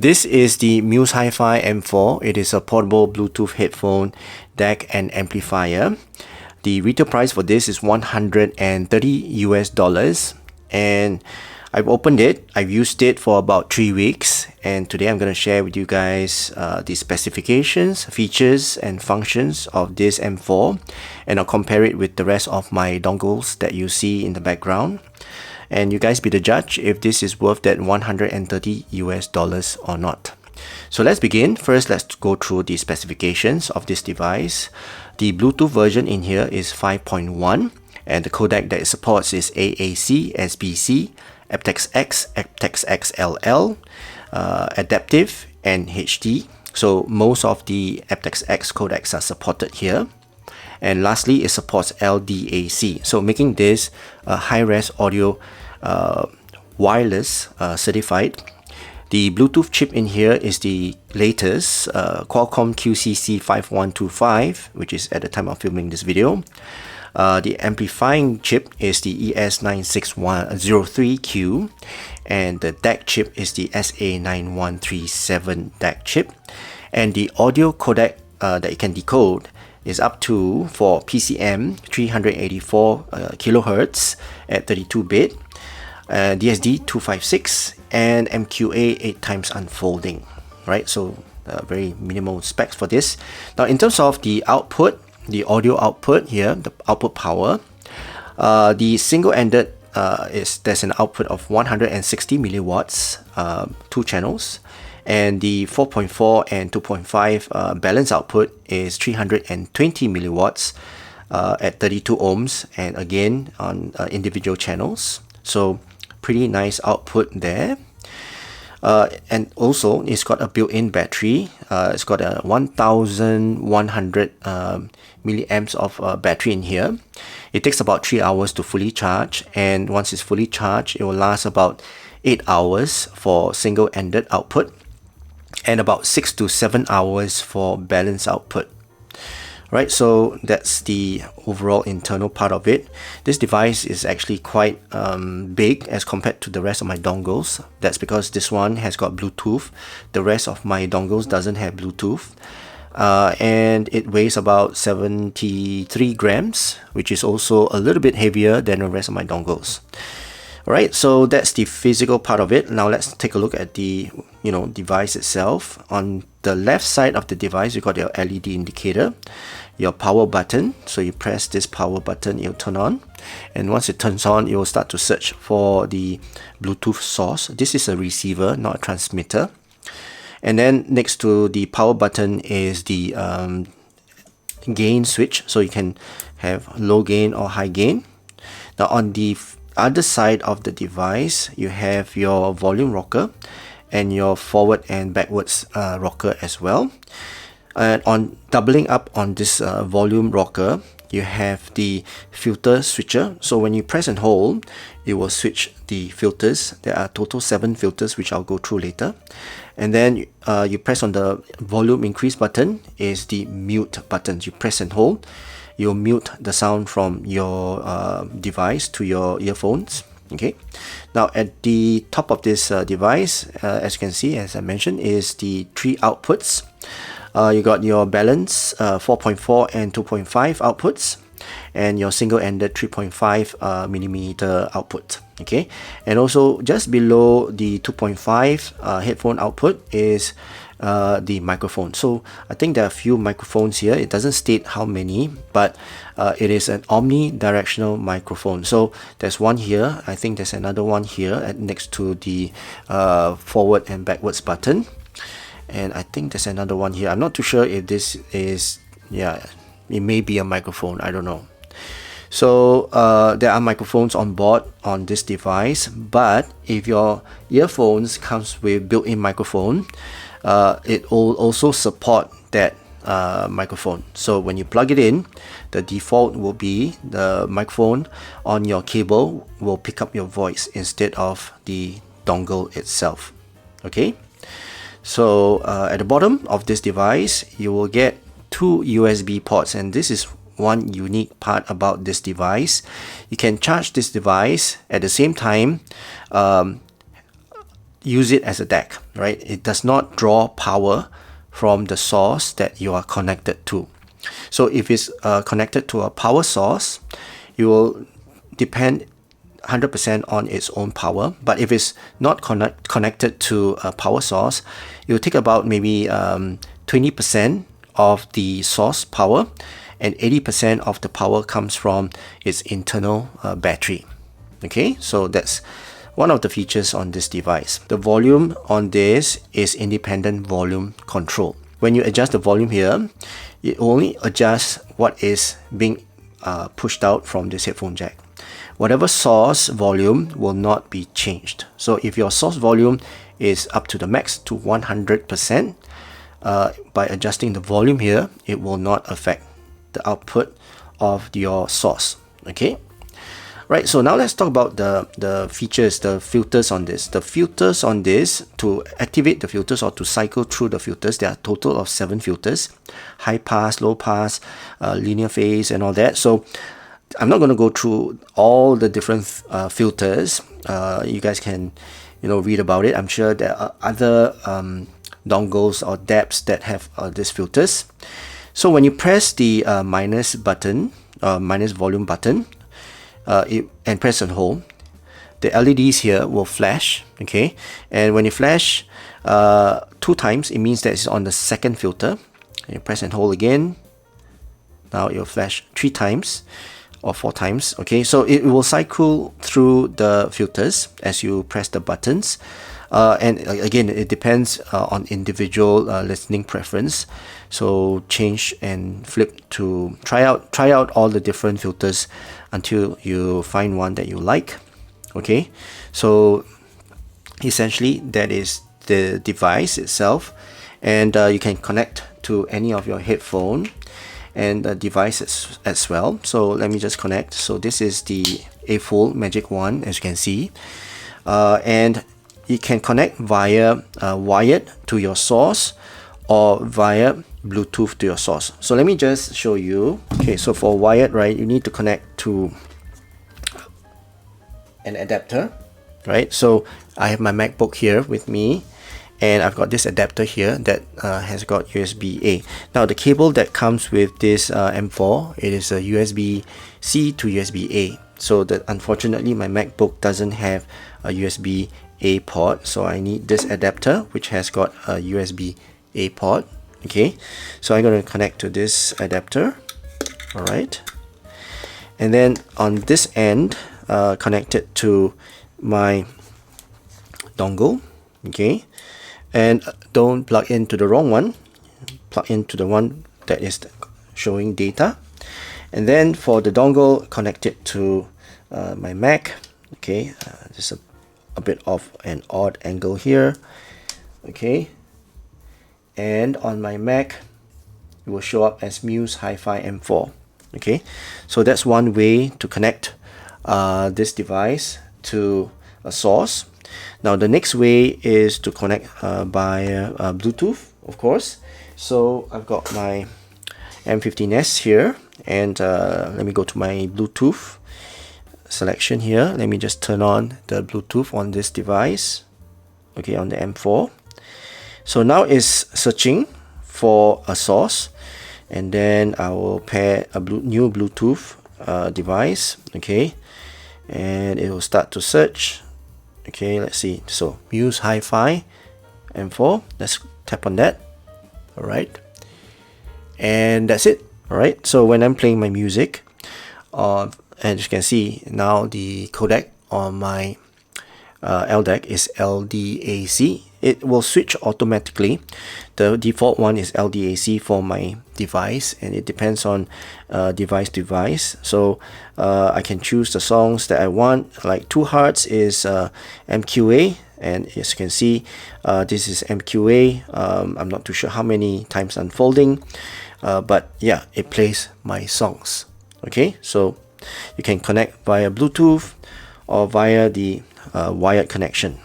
This is the MUSE HiFi M4. It is a portable Bluetooth headphone, DAC and amplifier. The retail price for this is $130 US, and I've opened it. I've used it for about 3 weeks, and today I'm going to share with you guys the specifications, features and functions of this M4, and I'll compare it with the rest of my dongles that you see in the background. And you guys be the judge if this is worth that $130 US or not. So let's begin. First, let's go through the specifications of this device. The Bluetooth version in here is 5.1, and the codec that it supports is AAC, SBC, aptX-X, aptX-XLL, adaptive, and HD. So most of the aptX-X codecs are supported here. And lastly, it supports LDAC, so making this a high-res audio wireless certified. The Bluetooth chip in here is the latest Qualcomm QCC5125, which is at the time of filming this video. The amplifying chip is the ES96103Q, and the DAC chip is the SA9137 DAC chip. And the audio codec that it can decode is up to, for PCM, 384 kilohertz at 32-bit, DSD 256, and MQA 8 times unfolding, right? So very minimal specs for this. Now in terms of the output, the audio output here, the output power, the single-ended there's an output of 160 milliwatts, 2 channels, and the 4.4 and 2.5 balance output is 320 milliwatts at 32 ohms, and again on individual channels. So pretty nice output there. And also it's got a built-in battery. It's got a 1100 milliamps of battery in here. It takes about 3 hours to fully charge, and once it's fully charged, it will last about 8 hours for single-ended output, and about 6 to 7 hours for balance output. Right, so that's the overall internal part of it. This device is actually quite big as compared to the rest of my dongles. That's because this one has got Bluetooth. The rest of my dongles doesn't have Bluetooth. And it weighs about 73 grams, which is also a little bit heavier than the rest of my dongles. Alright, so that's the physical part of it. Now let's take a look at the device itself. On the left side of the device, you got your LED indicator, your power button. So you press this power button, it'll turn on, and once it turns on, it will start to search for the Bluetooth source. This is a receiver, not a transmitter. And then next to the power button is the gain switch, so you can have low gain or high gain. Now on the other side of the device, you have your volume rocker and your forward and backwards rocker as well. And on doubling up on this volume rocker, you have the filter switcher. So when you press and hold, it will switch the filters. There are total 7 filters, which I'll go through later. And then you press on the volume increase button is the mute button. You press and hold, you'll mute the sound from your device to your earphones. Okay, now at the top of this device, as you can see, as I mentioned, is the 3 outputs. You got your balance 4.4 and 2.5 outputs, and your single-ended 3.5 millimeter output. Okay, and also just below the 2.5 headphone output is the microphone. So I think there are a few microphones here. It doesn't state how many, but it is an omnidirectional microphone. So there's one here. I think there's another one here next to the forward and backwards button, and I think there's another one here. I'm not too sure if this is, yeah, it may be a microphone, I don't know. So there are microphones on board on this device, but if your earphones comes with built-in microphone, it will also support that microphone. So when you plug it in, the default will be the microphone on your cable will pick up your voice instead of the dongle itself. Okay, so at the bottom of this device, you will get 2 USB ports, and this is one unique part about this device. You can charge this device at the same time use it as a DAC, right? It does not draw power from the source that you are connected to. So if it's connected to a power source, it will depend 100% on its own power. But if it's not connected to a power source, it will take about maybe 20% of the source power, and 80% of the power comes from its internal battery. Okay, so that's one of the features on this device. The volume on this is independent volume control. When you adjust the volume here, it only adjusts what is being pushed out from this headphone jack. Whatever source volume will not be changed. So if your source volume is up to the max to 100%, by adjusting the volume here, it will not affect the output of your source. Okay, right, so now let's talk about the features, the filters on this. The filters on this, to activate the filters or to cycle through the filters, there are a total of 7 filters: high pass, low pass, linear phase, and all that. So I'm not going to go through all the different filters. You guys can, read about it. I'm sure there are other dongles or DAPs that have these filters. So when you press the minus button, minus volume button, and press and hold, the LEDs here will flash. Okay, and when you flash 2 times, it means that it's on the second filter. You press and hold again. Now it will flash 3 times or 4 times. Okay, so it will cycle through the filters as you press the buttons. And again, it depends on individual listening preference. So change and flip to try out all the different filters until you find one that you like. Okay, so essentially that is the device itself, and you can connect to any of your headphone and devices as well. So let me just connect. So this is the A-Full Magic Wand, as you can see, and you can connect via wired to your source or via Bluetooth to your source. So let me just show you. Okay, so for wired, right, you need to connect to an adapter, right? So I have my MacBook here with me, and I've got this adapter here that has got USB-A. Now the cable that comes with this M4, it is a USB-C to USB-A. So that unfortunately my MacBook doesn't have a USB-A port, so I need this adapter which has got a USB-A port. Okay, so I'm going to connect to this adapter. All right, and then on this end, connect it to my dongle. Okay, and don't plug into the wrong one, plug into the one that is showing data. And then for the dongle, connect it to my Mac. Okay, just a bit of an odd angle here. Okay, and on my Mac it will show up as MUSE HiFi M4. Okay, so that's one way to connect this device to a source. Now the next way is to connect by Bluetooth, of course. So I've got my M15S here, and let me go to my Bluetooth selection here. Let me just turn on the Bluetooth on this device. Okay, on the M4. So now it's searching for a source, and then I will pair a new Bluetooth device. Okay, and it will start to search. Okay, let's see. So MUSE HiFi M4. Let's tap on that. All right, and that's it. All right. So when I'm playing my music, and you can see now the codec on my LDAC is LDAC. It will switch automatically. The default one is LDAC for my device, and it depends on device to device. So I can choose the songs that I want. Like 2 Hearts is MQA, and as you can see, this is MQA. I'm not too sure how many times unfolding, but yeah, it plays my songs. Okay, so you can connect via Bluetooth or via the wired connection.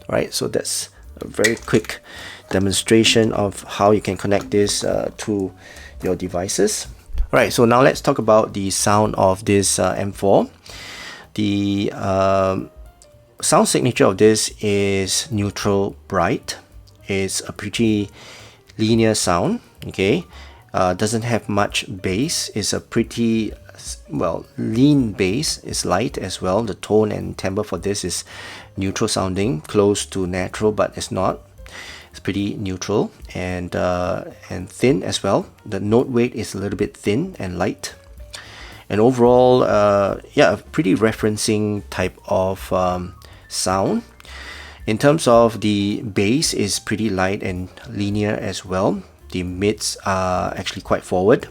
Right, so that's a very quick demonstration of how you can connect this to your devices. Right, so now let's talk about the sound of this M4. The sound signature of this is neutral bright. It's a pretty linear sound, okay. Doesn't have much bass. It's a pretty, well, lean bass. It's light as well. The tone and timbre for this is neutral sounding, close to natural, but it's not. It's pretty neutral and thin as well. The note weight is a little bit thin and light. And overall, yeah, a pretty referencing type of sound. In terms of the bass, is pretty light and linear as well. The mids are actually quite forward,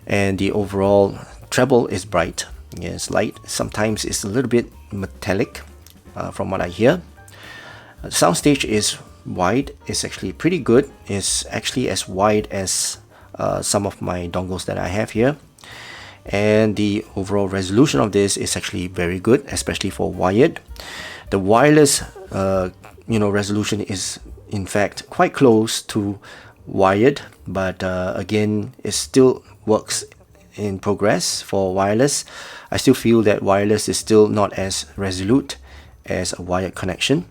and the overall treble is bright. Yeah, it's light. Sometimes it's a little bit metallic, from what I hear. Soundstage is wide. It's actually pretty good. It's actually as wide as some of my dongles that I have here. And the overall resolution of this is actually very good, especially for wired. The wireless resolution is in fact quite close to wired, but again, it still works in progress for wireless. I still feel that wireless is still not as resolute as a wired connection.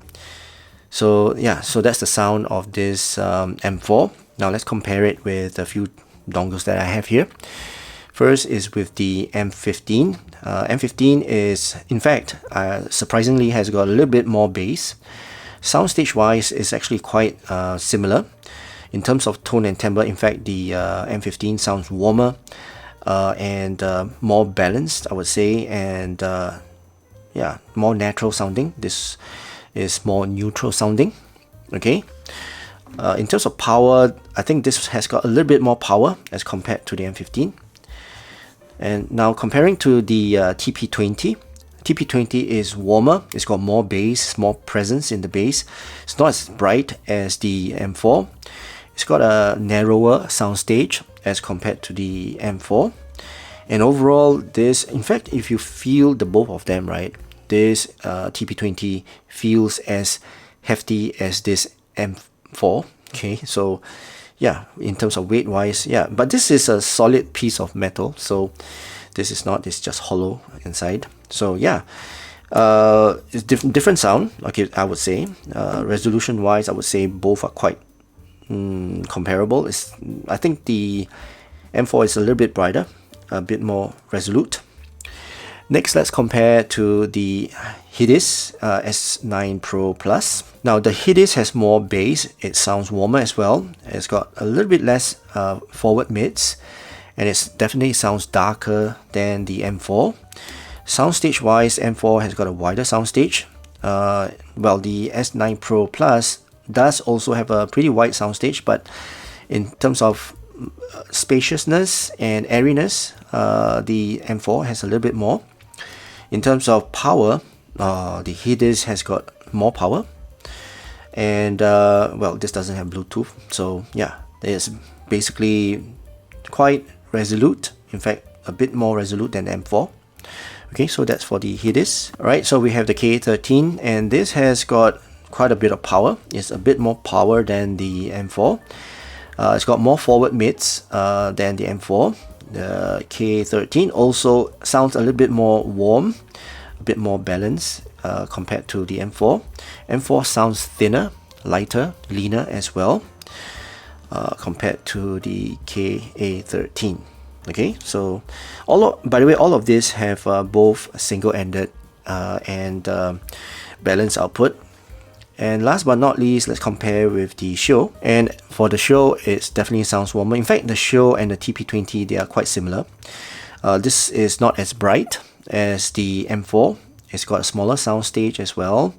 So yeah, so that's the sound of this M4. Now let's compare it with a few dongles that I have here. First is with the M15. M15 is, in fact, surprisingly has got a little bit more bass. Soundstage wise is actually quite similar. In terms of tone and timbre, in fact, the M15 sounds warmer and more balanced, I would say, and yeah, more natural sounding. This is more neutral sounding. Okay. In terms of power, I think this has got a little bit more power as compared to the M15. And now comparing to the TP20, TP20 is warmer. It's got more bass, more presence in the bass. It's not as bright as the M4. It's got a narrower soundstage as compared to the M4. And overall, this, in fact, if you feel the both of them, right, this TP20 feels as hefty as this M4. Okay, so yeah, in terms of weight wise, yeah, but this is a solid piece of metal, so this is not, it's just hollow inside. So yeah, it's different sound, okay, I would say. Resolution wise, I would say both are quite comparable. I think the M4 is a little bit brighter, a bit more resolute. Next, let's compare to the HiDis S9 Pro Plus. Now, the HiDis has more bass. It sounds warmer as well. It's got a little bit less forward mids, and it definitely sounds darker than the M4. Soundstage wise, M4 has got a wider soundstage. Well, the S9 Pro Plus does also have a pretty wide soundstage, but in terms of spaciousness and airiness, the M4 has a little bit more. In terms of power, the HiDis has got more power, and well, this doesn't have Bluetooth, so yeah, it's basically quite resolute. In fact, a bit more resolute than M4. Okay, so that's for the HiDis. Alright, so we have the K13, and this has got quite a bit of power. It's a bit more power than the M4. It's got more forward mids than the M4. The K13 also sounds a little bit more warm, a bit more balanced compared to the M4. M4 sounds thinner, lighter, leaner as well compared to the KA13. Okay, so by the way, all of this have both single-ended and balanced output. And last but not least, let's compare with the Show. And for the Show, it definitely sounds warmer. In fact, the Show and the TP20, they are quite similar. This is not as bright as the M4. It's got a smaller soundstage as well.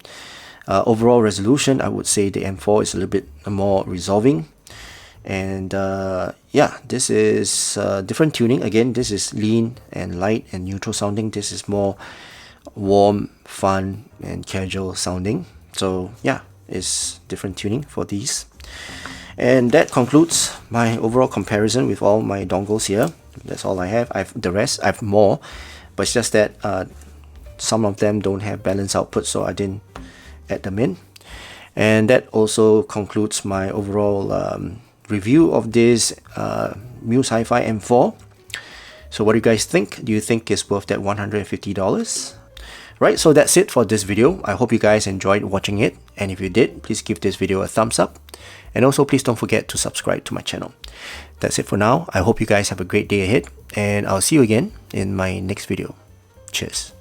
Overall resolution, I would say the M4 is a little bit more resolving. And yeah, this is different tuning. Again, this is lean and light and neutral sounding. This is more warm, fun, and casual sounding. So yeah, it's different tuning for these. And that concludes my overall comparison with all my dongles here. That's all I have. The rest, I have more, but it's just that some of them don't have balanced output, so I didn't add them in. And that also concludes my overall review of this MUSE HiFi M4. So what do you guys think? Do you think it's worth that $150? Right, so that's it for this video. I hope you guys enjoyed watching it, and if you did, please give this video a thumbs up, and also please don't forget to subscribe to my channel. That's it for now. I hope you guys have a great day ahead, and I'll see you again in my next video. Cheers.